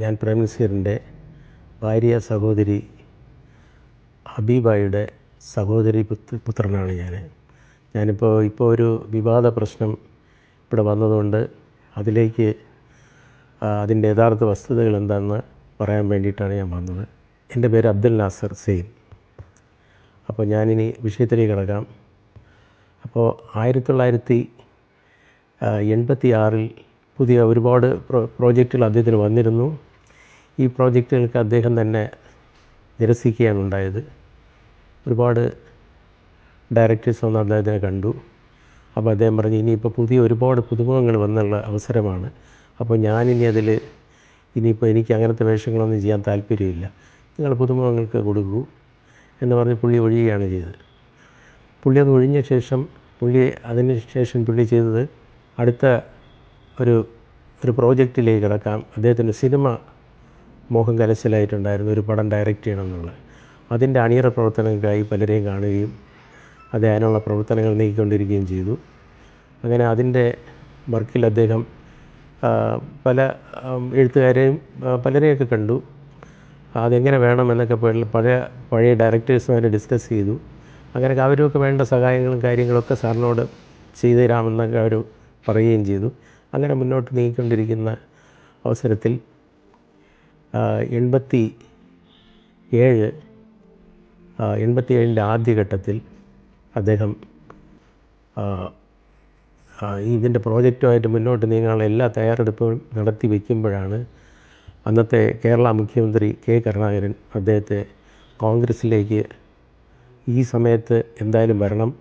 ഞാൻ പ്രേംനസീറിൻ്റെ ഭാര്യ സഹോദരി ഹബീബായുടെ സഹോദരി പുത്രനാണ് ഞാനിപ്പോൾ ഒരു വിവാദ പ്രശ്നം ഇവിടെ വന്നതുകൊണ്ട് അതിലേക്ക് അതിൻ്റെ യഥാർത്ഥ വസ്തുതകൾ എന്താണെന്ന് പറയാൻ വേണ്ടിയിട്ടാണ് ഞാൻ വന്നത്. എൻ്റെ പേര് അബ്ദുൽ നാസർ സെയ്ൻ. അപ്പോൾ ഞാനിനി വിഷയത്തിലേക്ക് കിടക്കാം. അപ്പോൾ 1986 പുതിയ ഒരുപാട് പ്രോജക്റ്റുകൾ അദ്ദേഹത്തിന് വന്നിരുന്നു. ഈ പ്രോജക്റ്റുകൾക്ക് അദ്ദേഹം തന്നെ നിരസിക്കുകയാണ് ഉണ്ടായത്. ഒരുപാട് ഡയറക്ടേഴ്സ് വന്ന് അദ്ദേഹത്തിനെ കണ്ടു. അപ്പോൾ അദ്ദേഹം പറഞ്ഞു, ഇനിയിപ്പോൾ ഒരുപാട് പുതുമുഖങ്ങൾ വന്നുള്ള അവസരമാണ്. അപ്പോൾ ഞാനിനി ഇനിയിപ്പോൾ എനിക്ക് അങ്ങനത്തെ വേഷങ്ങളൊന്നും ചെയ്യാൻ താല്പര്യമില്ല, നിങ്ങൾ പുതുമുഖങ്ങൾക്ക് കൊടുക്കൂ എന്ന് പറഞ്ഞ് പുള്ളി ഒഴിയുകയാണ് ചെയ്തത്. പുള്ളി അത് ഒഴിഞ്ഞ ശേഷം പുള്ളി ചെയ്തത് അടുത്ത ഒരു പ്രോജക്റ്റിലേക്ക് കിടക്കാം. അദ്ദേഹത്തിൻ്റെ സിനിമ മോഹം കലശലായിട്ടുണ്ടായിരുന്നു, ഒരു പടം ഡയറക്റ്റ് ചെയ്യണമെന്നുള്ളത്. അതിൻ്റെ അണിയറ പ്രവർത്തനങ്ങൾക്കായി പലരെയും കാണുകയും അതിനുള്ള പ്രവർത്തനങ്ങൾ നീക്കിക്കൊണ്ടിരിക്കുകയും ചെയ്തു. അങ്ങനെ അതിൻ്റെ വർക്കിൽ അദ്ദേഹം പല എഴുത്തുകാരെയും പലരെയൊക്കെ കണ്ടു. അതെങ്ങനെ വേണമെന്നൊക്കെ പഴയ ഡയറക്ടേഴ്സുമായിട്ട് ഡിസ്കസ് ചെയ്തു. അങ്ങനെ അവരൊക്കെ വേണ്ട സഹായങ്ങളും കാര്യങ്ങളൊക്കെ സാറിനോട് ചെയ്തു തരാമെന്നൊക്കെ അവർ പറയുകയും ചെയ്തു. അങ്ങനെ മുന്നോട്ട് നീങ്ങിക്കൊണ്ടിരിക്കുന്ന അവസരത്തിൽ 87 ആദ്യഘട്ടത്തിൽ അദ്ദേഹം ഇതിൻ്റെ പ്രോജക്റ്റുമായിട്ട് മുന്നോട്ട് നീങ്ങാനുള്ള എല്ലാ തയ്യാറെടുപ്പുകളും നടത്തി വയ്ക്കുമ്പോഴാണ് അന്നത്തെ കേരള മുഖ്യമന്ത്രി കെ കരുണാകരൻ അദ്ദേഹത്തെ കോൺഗ്രസ്സിലേക്ക് ഈ സമയത്ത് എന്തായാലും വരണം,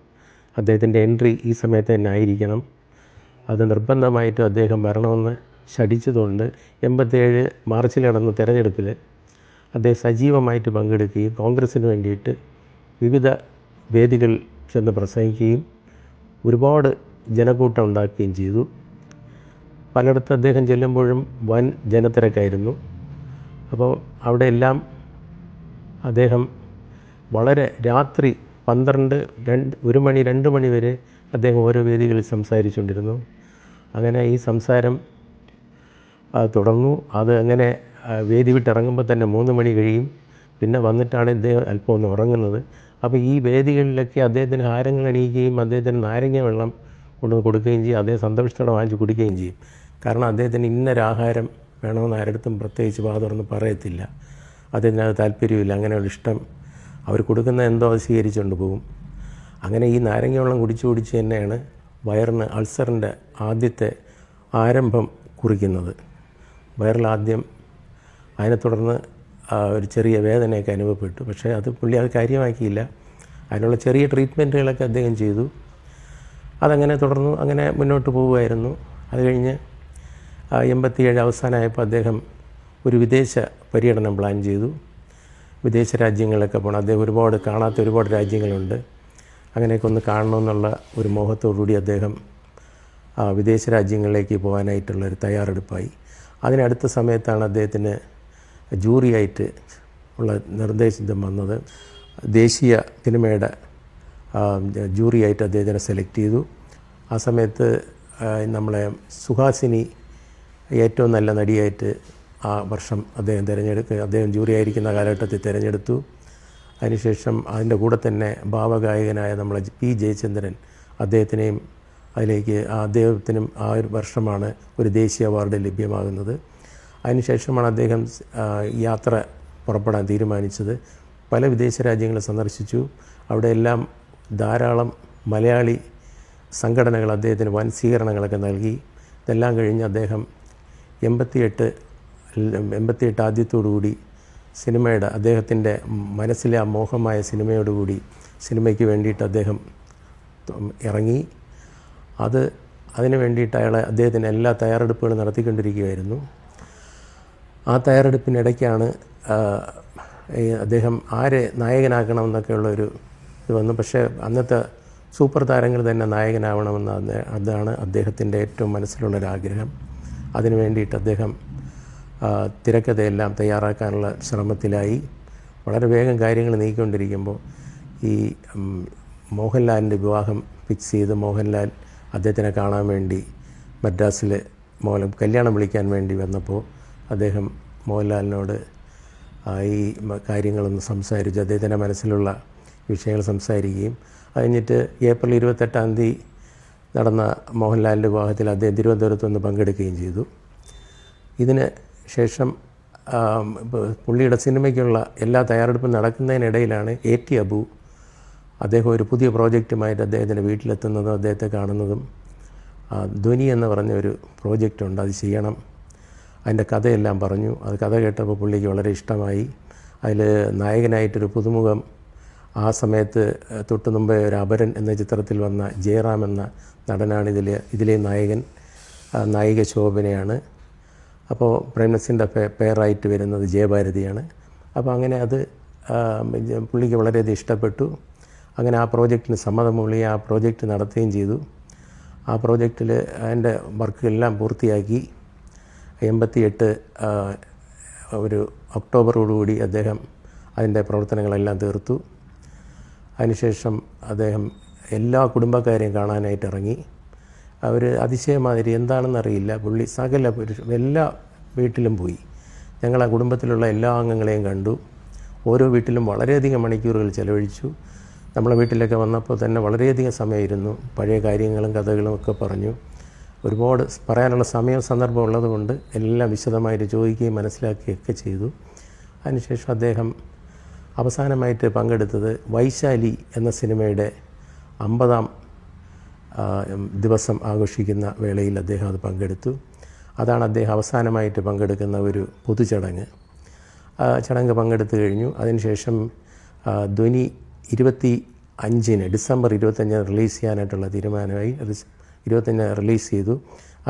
അദ്ദേഹത്തിൻ്റെ എൻട്രി ഈ സമയത്ത് തന്നെ ആയിരിക്കണം, അത് നിർബന്ധമായിട്ടും അദ്ദേഹം വരണമെന്ന് ശഠിച്ചതുകൊണ്ട് 87 മാർച്ചിൽ നടന്ന തെരഞ്ഞെടുപ്പിൽ അദ്ദേഹം സജീവമായിട്ട് പങ്കെടുക്കുകയും കോൺഗ്രസ്സിന് വേണ്ടിയിട്ട് വിവിധ വേദികൾ ചെന്ന് പ്രസംഗിക്കുകയും ഒരുപാട് ജനക്കൂട്ടം ഉണ്ടാക്കുകയും ചെയ്തു. പലയിടത്ത് അദ്ദേഹം ചെല്ലുമ്പോഴും വൻ ജനത്തിരക്കായിരുന്നു. അപ്പോൾ അവിടെയെല്ലാം അദ്ദേഹം വളരെ രാത്രി 12, 1 മണി 2 മണി വരെ അദ്ദേഹം ഓരോ വേദികളിൽ സംസാരിച്ചുകൊണ്ടിരുന്നു. അങ്ങനെ ഈ സംസാരം തുടർന്നു. അത് അങ്ങനെ വേദി വിട്ടിറങ്ങുമ്പോൾ തന്നെ 3 മണി കഴിയും. പിന്നെ വന്നിട്ടാണ് ഇദ്ദേഹം അല്പം ഒന്ന് ഉറങ്ങുന്നത്. അപ്പോൾ ഈ വേദികളിലൊക്കെ അദ്ദേഹത്തിന് ഹാരങ്ങൾ അണിയിക്കുകയും അദ്ദേഹത്തിന് നാരങ്ങ വെള്ളം കൊണ്ട് കൊടുക്കുകയും ചെയ്യും. അദ്ദേഹം സന്തോഷത്തോടെ വാങ്ങിച്ച് കുടിക്കുകയും ചെയ്യും. കാരണം അദ്ദേഹത്തിന് ഇന്നൊരാഹാരം വേണമെന്ന് ആരുടെടുത്തും പ്രത്യേകിച്ച് തുറന്ന് പറയത്തില്ല. അദ്ദേഹത്തിന് അത് താല്പര്യമില്ല. അങ്ങനെയുള്ള ഇഷ്ടം അവർ കൊടുക്കുന്ന എന്തോ അത് സ്വീകരിച്ചുകൊണ്ട് പോകും. അങ്ങനെ ഈ നാരങ്ങ വെള്ളം കുടിച്ച് തന്നെയാണ് വയറിന് അൾസറിൻ്റെ ആദ്യത്തെ ആരംഭം കുറിക്കുന്നത്. വയറിലാദ്യം അതിനെ തുടർന്ന് ഒരു ചെറിയ വേദനയൊക്കെ അനുഭവപ്പെട്ടു. പക്ഷേ പുള്ളി അത് കാര്യമാക്കിയില്ല. അതിനുള്ള ചെറിയ ട്രീറ്റ്മെൻറ്റുകളൊക്കെ അദ്ദേഹം ചെയ്തു. അതങ്ങനെ തുടർന്നു, അങ്ങനെ മുന്നോട്ട് പോവുമായിരുന്നു. അത് കഴിഞ്ഞ് 87 അവസാനമായപ്പോൾ അദ്ദേഹം ഒരു വിദേശ പര്യടനം പ്ലാൻ ചെയ്തു. വിദേശ രാജ്യങ്ങളിലൊക്കെ പോകണം. അദ്ദേഹം കാണാത്ത ഒരുപാട് രാജ്യങ്ങളുണ്ട്. അങ്ങനെയൊക്കെ ഒന്ന് കാണണമെന്നുള്ള ഒരു മോഹത്തോടുകൂടി അദ്ദേഹം വിദേശ രാജ്യങ്ങളിലേക്ക് പോകാനായിട്ടുള്ളൊരു തയ്യാറെടുപ്പായി. അതിനടുത്ത സമയത്താണ് അദ്ദേഹത്തിന് ജൂറിയായിട്ട് ഉള്ള നിർദ്ദേശം വന്നത്. ദേശീയ സിനിമയുടെ ജൂറിയായിട്ട് അദ്ദേഹത്തിനെ സെലക്ട് ചെയ്തു. ആ സമയത്ത് നമ്മളെ സുഹാസിനി ഏറ്റവും നല്ല നടിയായിട്ട് ആ വർഷം അദ്ദേഹം ജൂറി ആയിരിക്കുന്ന കാലഘട്ടത്തിൽ തിരഞ്ഞെടുത്തു. അതിനുശേഷം അതിൻ്റെ കൂടെ തന്നെ ഭാവഗായകനായ നമ്മളെ പി ജയചന്ദ്രൻ അദ്ദേഹത്തിനെയും അദ്ദേഹത്തിനും ആ ഒരു വർഷമാണ് ഒരു ദേശീയ അവാർഡ് ലഭ്യമാകുന്നത്. അതിനുശേഷമാണ് അദ്ദേഹം യാത്ര പുറപ്പെടാൻ തീരുമാനിച്ചത്. പല വിദേശ രാജ്യങ്ങൾ സന്ദർശിച്ചു. അവിടെയെല്ലാം ധാരാളം മലയാളി സംഘടനകൾ അദ്ദേഹത്തിന് വൻ സ്വീകരണങ്ങളൊക്കെ നൽകി. ഇതെല്ലാം കഴിഞ്ഞ് അദ്ദേഹം 88 ആദ്യത്തോടുകൂടി അദ്ദേഹത്തിൻ്റെ മനസ്സിലെ ആ മോഹമായ സിനിമയ്ക്ക് വേണ്ടിയിട്ട് അദ്ദേഹം ഇറങ്ങി. അതിന് വേണ്ടിയിട്ട് അദ്ദേഹത്തിന് എല്ലാ തയ്യാറെടുപ്പുകളും നടത്തിക്കൊണ്ടിരിക്കുകയായിരുന്നു. ആ തയ്യാറെടുപ്പിനിടയ്ക്കാണ് അദ്ദേഹം ആരെ നായകനാക്കണമെന്നൊക്കെയുള്ളൊരു ഇത് വന്നു. പക്ഷേ അന്നത്തെ സൂപ്പർ താരങ്ങൾ തന്നെ നായകനാവണമെന്ന് അതാണ് അദ്ദേഹത്തിൻ്റെ ഏറ്റവും മനസ്സിലുള്ളൊരാഗ്രഹം. അതിനു വേണ്ടിയിട്ട് അദ്ദേഹം തിരക്കഥയെല്ലാം തയ്യാറാക്കാനുള്ള ശ്രമത്തിലായി. വളരെ വേഗം കാര്യങ്ങൾ നീക്കിക്കൊണ്ടിരിക്കുമ്പോൾ ഈ മോഹൻലാലിൻ്റെ വിവാഹം ഫിക്സ് ചെയ്ത് മോഹൻലാൽ അദ്ദേഹത്തിനെ കാണാൻ വേണ്ടി മദ്രാസിൽ കല്യാണം വിളിക്കാൻ വേണ്ടി വന്നപ്പോൾ അദ്ദേഹം മോഹൻലാലിനോട് ഈ കാര്യങ്ങളൊന്ന് സംസാരിച്ചു. അദ്ദേഹത്തിൻ്റെ മനസ്സിലുള്ള വിഷയങ്ങൾ സംസാരിക്കുകയും കഴിഞ്ഞിട്ട് ഏപ്രിൽ 28 നടന്ന മോഹൻലാലിൻ്റെ വിവാഹത്തിൽ അദ്ദേഹം തിരുവനന്തപുരത്ത് വന്ന് പങ്കെടുക്കുകയും ചെയ്തു. ഇതിന് ശേഷം പുള്ളിയുടെ സിനിമയ്ക്കുള്ള എല്ലാ തയ്യാറെടുപ്പും നടക്കുന്നതിനിടയിലാണ് A.T. അബു അദ്ദേഹം ഒരു പുതിയ പ്രോജക്റ്റുമായിട്ട് അദ്ദേഹത്തിൻ്റെ വീട്ടിലെത്തുന്നതും അദ്ദേഹത്തെ കാണുന്നതും. ധ്വനി എന്ന് പറഞ്ഞ ഒരു പ്രോജക്റ്റുണ്ട്, അത് ചെയ്യണം, അതിൻ്റെ കഥയെല്ലാം പറഞ്ഞു. അത് കഥ കേട്ടപ്പോൾ പുള്ളിക്ക് വളരെ ഇഷ്ടമായി. അതിൽ നായകനായിട്ടൊരു പുതുമുഖം, ആ സമയത്ത് തൊട്ട് മുമ്പേ ഒരു അപരൻ എന്ന ചിത്രത്തിൽ വന്ന ജയറാം എന്ന നടനാണ് ഇതിലെ നായകൻ. നായിക ശോഭനയാണ്. അപ്പോൾ പ്രേംനസീറിൻ്റെ പേരായിട്ട് വരുന്നത് ജയഭാരതിയാണ്. അപ്പോൾ അങ്ങനെ അത് പുള്ളിക്ക് വളരെയധികം ഇഷ്ടപ്പെട്ടു. അങ്ങനെ ആ പ്രോജക്റ്റിന് സമ്മതം പുള്ളി ആ പ്രോജക്റ്റ് നടത്തുകയും ചെയ്തു. ആ പ്രോജക്റ്റിൽ അതിൻ്റെ വർക്കെല്ലാം പൂർത്തിയാക്കി 88 ഒരു ഒക്ടോബറോടുകൂടി അദ്ദേഹം അതിൻ്റെ പ്രവർത്തനങ്ങളെല്ലാം തീർത്തു. അതിനുശേഷം അദ്ദേഹം എല്ലാ കുടുംബക്കാരെയും കാണാനായിട്ട് ഇറങ്ങി. അവർ അതിശയമാതിരി എന്താണെന്നറിയില്ല, പുള്ളി സകല എല്ലാ വീട്ടിലും പോയി. ഞങ്ങൾ ആ കുടുംബത്തിലുള്ള എല്ലാ അംഗങ്ങളെയും കണ്ടു. ഓരോ വീട്ടിലും വളരെയധികം മണിക്കൂറുകൾ ചെലവഴിച്ചു. നമ്മളെ വീട്ടിലൊക്കെ വന്നപ്പോൾ തന്നെ വളരെയധികം സമയമായിരുന്നു. പഴയ കാര്യങ്ങളും കഥകളും ഒക്കെ പറഞ്ഞു. ഒരുപാട് പറയാനുള്ള സമയം സന്ദർഭം ഉള്ളതുകൊണ്ട് എല്ലാം വിശദമായിട്ട് ചോദിക്കുകയും മനസ്സിലാക്കുകയൊക്കെ ചെയ്തു. അതിനുശേഷം അദ്ദേഹം അവസാനമായിട്ട് പങ്കെടുത്തത് വൈശാലി എന്ന സിനിമയുടെ 50ാം ദിവസം ആഘോഷിക്കുന്ന വേളയിൽ അദ്ദേഹം അത് പങ്കെടുത്ു. അതാണ് അദ്ദേഹം അവസാനമായിട്ട് പങ്കെടുക്കുന്ന ഒരു പൊതുചടങ്ങ്. ചടങ്ങ് പങ്കെടുത്തു കഴിഞ്ഞു. അതിനുശേഷം ധ്വനി 25 ഡിസംബർ 25 റിലീസ് ചെയ്യാനായിട്ടുള്ള തീരുമാനമായി. 25 റിലീസ് ചെയ്തു.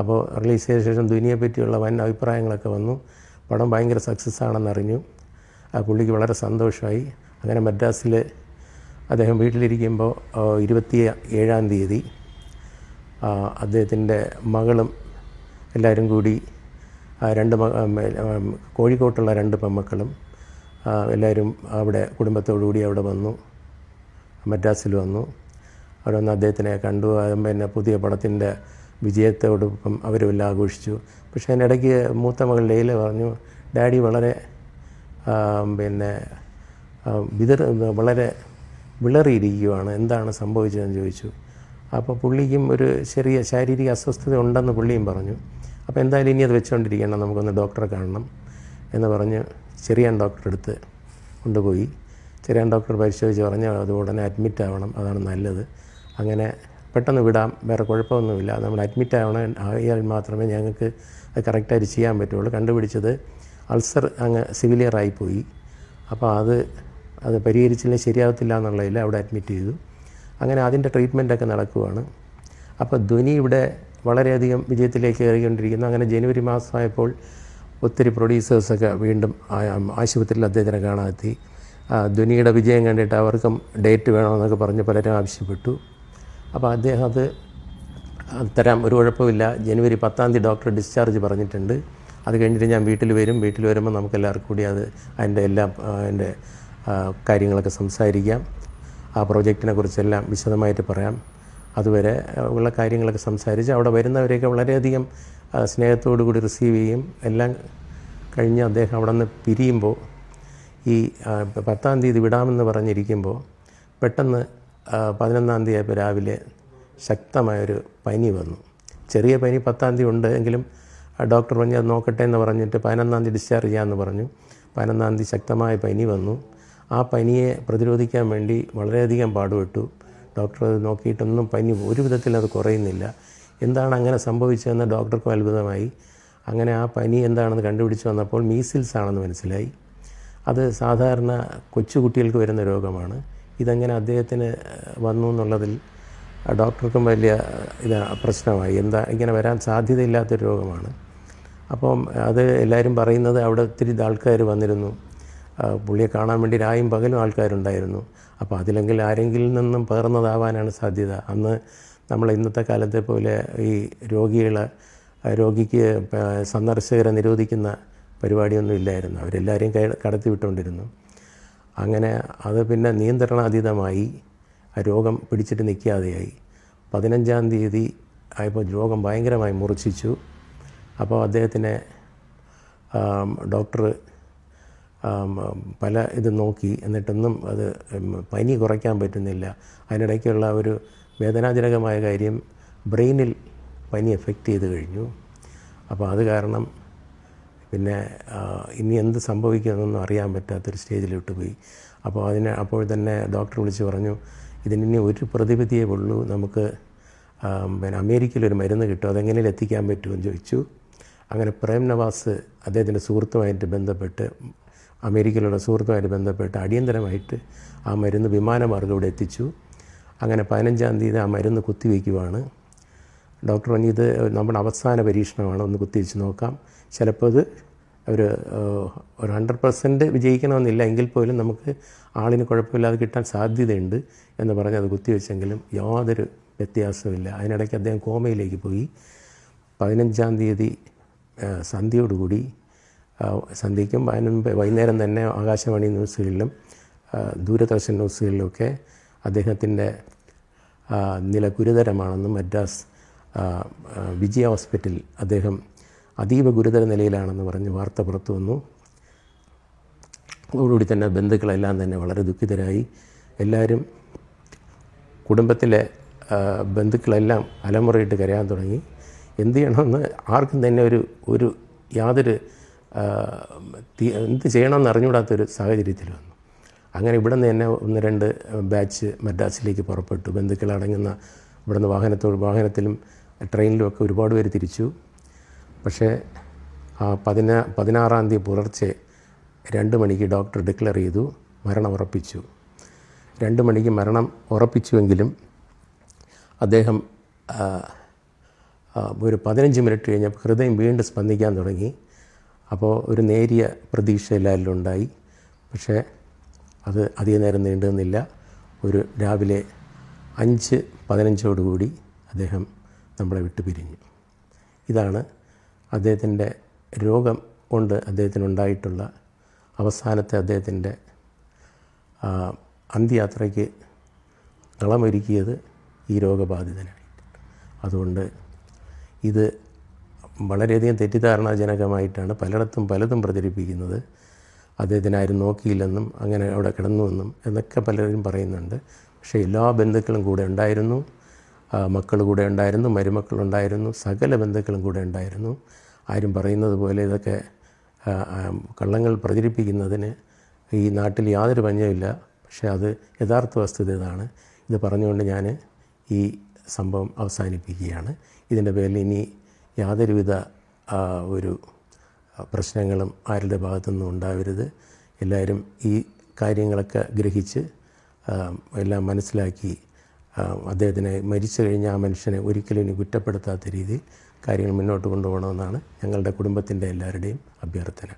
അപ്പോൾ റിലീസ് ചെയ്ത ശേഷം ധ്വനിയെ പറ്റിയുള്ള വൻ അഭിപ്രായങ്ങളൊക്കെ വന്നു. പടം ഭയങ്കര സക്സസ് ആണെന്നറിഞ്ഞു. പുള്ളിക്ക് വളരെ സന്തോഷമായി. അങ്ങനെ മദ്രാസിൽ അദ്ദേഹം വീട്ടിലിരിക്കുമ്പോൾ 27-ാം തീയതി അദ്ദേഹത്തിൻ്റെ മകളും എല്ലാവരും കൂടി കോഴിക്കോട്ടുള്ള 2 പെൺമക്കളും എല്ലാവരും അവിടെ കുടുംബത്തോടുകൂടി അവിടെ വന്നു, മദ്രാസിൽ വന്നു. അവിടെ വന്ന് അദ്ദേഹത്തിനെ കണ്ടു. പിന്നെ പുതിയ പടത്തിൻ്റെ വിജയത്തോടൊപ്പം അവരുമെല്ലാം ആഘോഷിച്ചു. പക്ഷേ അതിനിടയ്ക്ക് മൂത്ത മകൾ ലൈല പറഞ്ഞു, ഡാഡി വളരെ വളരെ വിളറിയിരിക്കുകയാണ്, എന്താണ് സംഭവിച്ചതെന്ന് ചോദിച്ചു. അപ്പോൾ പുള്ളിക്കും ഒരു ചെറിയ ശാരീരിക അസ്വസ്ഥത ഉണ്ടെന്ന് പുള്ളിയും പറഞ്ഞു. അപ്പോൾ എന്തായാലും ഇനി അത് വെച്ചുകൊണ്ടിരിക്കണം, നമുക്കൊന്ന് ഡോക്ടറെ കാണണം എന്ന് പറഞ്ഞ് ചെറിയാൻ ഡോക്ടറെ അടുത്ത് കൊണ്ടുപോയി. ചെറിയാൻ ഡോക്ടർ പരിശോധിച്ച് പറഞ്ഞു അത് ഉടനെ അഡ്മിറ്റ് ആവണം, അതാണ് നല്ലത്. അങ്ങനെ പെട്ടെന്ന് വിടാം, വേറെ കുഴപ്പമൊന്നുമില്ല, നമ്മൾ അഡ്മിറ്റ് ആയാൽ മാത്രമേ ഞങ്ങൾക്ക് അത് കറക്റ്റായിട്ട് ചെയ്യാൻ പറ്റുള്ളൂ. കണ്ടുപിടിച്ചത് അൾസർ അങ്ങ് സിവിലിയറായിപ്പോയി. അപ്പോൾ അത് പരിഹരിച്ചില്ലെങ്കിൽ ശരിയാകത്തില്ല എന്നുള്ളതിൽ അവിടെ അഡ്മിറ്റ് ചെയ്തു. അങ്ങനെ അതിൻ്റെ ട്രീറ്റ്മെൻറ്റൊക്കെ നടക്കുകയാണ്. അപ്പോൾ ധ്വനി ഇവിടെ വളരെയധികം വിജയത്തിലേക്ക് കയറിക്കൊണ്ടിരിക്കുന്നു. അങ്ങനെ ജനുവരി മാസമായപ്പോൾ ഒത്തിരി പ്രൊഡ്യൂസേഴ്സൊക്കെ വീണ്ടും ആശുപത്രിയിൽ അദ്ദേഹത്തിനെ കാണാനെത്തി. ധ്വനിയുടെ വിജയം കണ്ടിട്ട് അവർക്കും ഡേറ്റ് വേണമെന്നൊക്കെ പറഞ്ഞ് പലരും ആവശ്യപ്പെട്ടു. അപ്പോൾ അദ്ദേഹം അത് തരാം, ഒരു കുഴപ്പമില്ല, ജനുവരി 10-ാം തീയതി ഡോക്ടർ ഡിസ്ചാർജ് പറഞ്ഞിട്ടുണ്ട്, അത് കഴിഞ്ഞിട്ട് ഞാൻ വീട്ടിൽ വരുമ്പോൾ നമുക്കെല്ലാവർക്കും കൂടി അതിൻ്റെ കാര്യങ്ങളൊക്കെ സംസാരിക്കാം, ആ പ്രോജക്റ്റിനെ കുറിച്ചെല്ലാം വിശദമായിട്ട് പറയാം. അതുവരെ ഉള്ള കാര്യങ്ങളൊക്കെ സംസാരിച്ച് അവിടെ വരുന്നവരെയൊക്കെ വളരെയധികം സ്നേഹത്തോടു കൂടി റിസീവ് ചെയ്യും. എല്ലാം കഴിഞ്ഞ് അദ്ദേഹം അവിടെ നിന്ന് പിരിയുമ്പോൾ ഈ 10-ാം തീയതി വിടാമെന്ന് പറഞ്ഞിരിക്കുമ്പോൾ പെട്ടെന്ന് 11-ാം തീയതി ആയപ്പോൾ രാവിലെ ശക്തമായൊരു പനി വന്നു. ചെറിയ പനി 10-ാം തീയതി ഉണ്ട് എങ്കിലും ഡോക്ടർ പറഞ്ഞു അത് നോക്കട്ടെ എന്ന് പറഞ്ഞിട്ട് 11-ാം തീയതി ഡിസ്ചാർജ് ചെയ്യാമെന്ന് പറഞ്ഞു. 11-ാം തീയതി ശക്തമായ പനി വന്നു. ആ പനിയെ പ്രതിരോധിക്കാൻ വേണ്ടി വളരെയധികം പാടുപെട്ടു. ഡോക്ടർ നോക്കിയിട്ടൊന്നും പനി ഒരു വിധത്തിൽ അത് കുറയുന്നില്ല. എന്താണ് അങ്ങനെ സംഭവിച്ചതെന്ന് ഡോക്ടർക്കും അത്ഭുതമായി. അങ്ങനെ ആ പനി എന്താണെന്ന് കണ്ടുപിടിച്ച് വന്നപ്പോൾ മീസിൽസ് ആണെന്ന് മനസ്സിലായി. അത് സാധാരണ കൊച്ചുകുട്ടികൾക്ക് വരുന്ന രോഗമാണ്. ഇതെങ്ങനെ അദ്ദേഹത്തിന് വന്നു എന്നുള്ളതിൽ ഡോക്ടർക്കും വലിയ പ്രശ്നമായി. ഇങ്ങനെ വരാൻ സാധ്യതയില്ലാത്തൊരു രോഗമാണ്. അപ്പം അത് എല്ലാവരും പറയുന്നത് അവിടെ ഒത്തിരി ആൾക്കാർ വന്നിരുന്നു, പുള്ളിയെ കാണാൻ വേണ്ടി രായും പകലും ആൾക്കാരുണ്ടായിരുന്നു. അപ്പോൾ അതിലെങ്കിൽ ആരെങ്കിലും നിന്നും പകർന്നതാവാനാണ് സാധ്യത. അന്ന് നമ്മൾ ഇന്നത്തെ കാലത്തെ പോലെ ഈ രോഗിക്ക് സന്ദർശകരെ നിരോധിക്കുന്ന പരിപാടിയൊന്നും ഇല്ലായിരുന്നു. അവരെല്ലാവരെയും കടത്തി വിട്ടുകൊണ്ടിരുന്നു. അങ്ങനെ അത് പിന്നെ നിയന്ത്രണാതീതമായി, ആ രോഗം പിടിച്ചിട്ട് നിൽക്കാതെയായി. 15-ാം തീയതി ആയപ്പോൾ രോഗം ഭയങ്കരമായി മൂർച്ഛിച്ചു. അപ്പോൾ അദ്ദേഹത്തിനെ ഡോക്ടർ പല ഇത് നോക്കി, എന്നിട്ടൊന്നും അത് പനി കുറയ്ക്കാൻ പറ്റുന്നില്ല. അതിനിടയ്ക്കുള്ള ഒരു വേദനാജനകമായ കാര്യം, ബ്രെയിനിൽ പനി എഫക്റ്റ് ചെയ്ത് കഴിഞ്ഞു. അപ്പോൾ അത് കാരണം പിന്നെ ഇനി എന്ത് സംഭവിക്കുമെന്നൊന്നും അറിയാൻ പറ്റാത്തൊരു സ്റ്റേജിലോട്ട് പോയി. അപ്പോൾ തന്നെ ഡോക്ടർ വിളിച്ച് പറഞ്ഞു, ഇതിനി ഒരു പ്രതിവിധിയേ ഉള്ളൂ, നമുക്ക് പിന്നെ അമേരിക്കയിലൊരു മരുന്ന് കിട്ടും, അതെങ്ങനെയും എത്തിക്കാൻ പറ്റുമെന്ന് ചോദിച്ചു. അങ്ങനെ പ്രേം നവാസ് അദ്ദേഹത്തിൻ്റെ സുഹൃത്തുമായിട്ട് ബന്ധപ്പെട്ട്, അമേരിക്കയിലുള്ള സുഹൃത്തുമായിട്ട് ബന്ധപ്പെട്ട് അടിയന്തരമായിട്ട് ആ മരുന്ന് വിമാനമാർഗ്ഗം ഇവിടെ എത്തിച്ചു. അങ്ങനെ 15-ാം തീയതി ആ മരുന്ന് കുത്തിവയ്ക്കുവാണ്. ഡോക്ടർ പറഞ്ഞു, ഇത് നമ്മുടെ അവസാന പരീക്ഷണമാണ്, ഒന്ന് കുത്തിവെച്ച് നോക്കാം, ചിലപ്പോൾ ഇത് ഒരു 100% വിജയിക്കണമെന്നില്ല, എങ്കിൽ പോലും നമുക്ക് ആളിന് കുഴപ്പമില്ലാതെ കിട്ടാൻ സാധ്യതയുണ്ട് എന്ന് പറഞ്ഞ് അത് കുത്തിവെച്ചെങ്കിലും യാതൊരു വ്യത്യാസമില്ല. അതിനിടയ്ക്ക് അദ്ദേഹം കോമയിലേക്ക് പോയി. 15-ാം തീയതി സന്ധ്യയോടുകൂടി, സന്ധ്യയ്ക്കും വൈകുന്നേരം തന്നെ ആകാശവാണി ന്യൂസുകളിലും ദൂരദർശൻ ന്യൂസുകളിലുമൊക്കെ അദ്ദേഹത്തിൻ്റെ നില ഗുരുതരമാണെന്നും മദ്രാസ് വിജയ ഹോസ്പിറ്റലിൽ അദ്ദേഹം അതീവ ഗുരുതര നിലയിലാണെന്ന് പറഞ്ഞ് വാർത്ത പുറത്തു വന്നു. അതോടുകൂടി തന്നെ ബന്ധുക്കളെല്ലാം തന്നെ വളരെ ദുഃഖിതരായി. എല്ലാവരും, കുടുംബത്തിലെ ബന്ധുക്കളെല്ലാം അലമുറയിട്ട് കരയാൻ തുടങ്ങി. എന്ത് ചെയ്യണമെന്ന് ആർക്കും തന്നെ ഒരു യാതൊരു എന്ത് ചെയ്യണമെന്ന് അറിഞ്ഞുകൂടാത്തൊരു സാഹചര്യത്തിൽ വന്നു. അങ്ങനെ ഇവിടെ നിന്ന് തന്നെ 1-2 ബാച്ച് മദ്രാസിലേക്ക് പുറപ്പെട്ടു. ബന്ധുക്കളടങ്ങുന്ന ഇവിടുന്ന് വാഹനത്തിലും ട്രെയിനിലുമൊക്കെ ഒരുപാട് പേര് തിരിച്ചു. പക്ഷേ 16-ാം തീയതി പുലർച്ചെ 2 മണിക്ക് ഡോക്ടർ ഡിക്ലെയർ ചെയ്തു, മരണം ഉറപ്പിച്ചു. 2 മണിക്ക് മരണം ഉറപ്പിച്ചുവെങ്കിലും അദ്ദേഹം ഒരു 15 മിനിറ്റ് കഴിഞ്ഞപ്പോൾ ഹൃദയം വീണ്ടും സ്പന്ദിക്കാൻ തുടങ്ങി. അപ്പോൾ ഒരു നേരിയ പ്രതീക്ഷ എല്ലാവരിലും ഉണ്ടായി. പക്ഷേ അത് അധികം നേരം നീണ്ടു നിന്നില്ല. ഒരു രാവിലെ 5:15 അദ്ദേഹം നമ്മളെ വിട്ടു പിരിഞ്ഞു. ഇതാണ് അദ്ദേഹത്തിൻ്റെ രോഗം കൊണ്ട് അദ്ദേഹത്തിനുണ്ടായിട്ടുള്ള അവസാനത്തെ അദ്ദേഹത്തിൻ്റെ അന്ത്യയാത്രയ്ക്ക് കളമൊരുക്കിയത് ഈ രോഗബാധിതനായിട്ട്. അതുകൊണ്ട് ഇത് വളരെയധികം തെറ്റിദ്ധാരണാജനകമായിട്ടാണ് പലയിടത്തും പലതും പ്രചരിപ്പിക്കുന്നത്. അദ്ദേഹത്തിന് ആരും നോക്കിയില്ലെന്നും അങ്ങനെ അവിടെ കിടന്നുവെന്നും എന്നൊക്കെ പലരും പറയുന്നുണ്ട്. പക്ഷേ എല്ലാ ബന്ധുക്കളും കൂടെ ഉണ്ടായിരുന്നു, മക്കൾ കൂടെ ഉണ്ടായിരുന്നു, മരുമക്കളുണ്ടായിരുന്നു, സകല ബന്ധുക്കളും കൂടെ ഉണ്ടായിരുന്നു. ആരും പറയുന്നത് പോലെ ഇതൊക്കെ കള്ളങ്ങൾ പ്രചരിപ്പിക്കുന്നതിന് ഈ നാട്ടിൽ യാതൊരു പഞ്ഞമില്ല. പക്ഷേ അത് യഥാർത്ഥ വസ്തുത ഇതാണ്. ഇത് പറഞ്ഞുകൊണ്ട് ഞാൻ ഈ സംഭവം അവസാനിപ്പിക്കുകയാണ്. ഇതിൻ്റെ പേരിൽ ഇനി യാതൊരുവിധ ഒരു പ്രശ്നങ്ങളും ആരുടെ ഭാഗത്തുനിന്നും ഉണ്ടാവരുത്. എല്ലാവരും ഈ കാര്യങ്ങളൊക്കെ ഗ്രഹിച്ച് എല്ലാം മനസ്സിലാക്കി അദ്ദേഹത്തിനെ മരിച്ചു കഴിഞ്ഞ ആ മനുഷ്യനെ ഒരിക്കലും ഇനി കുറ്റപ്പെടുത്താത്ത രീതിയിൽ കാര്യങ്ങൾ മുന്നോട്ട് കൊണ്ടുപോകണമെന്നാണ് ഞങ്ങളുടെ കുടുംബത്തിൻ്റെ എല്ലാവരുടെയും അഭ്യർത്ഥന.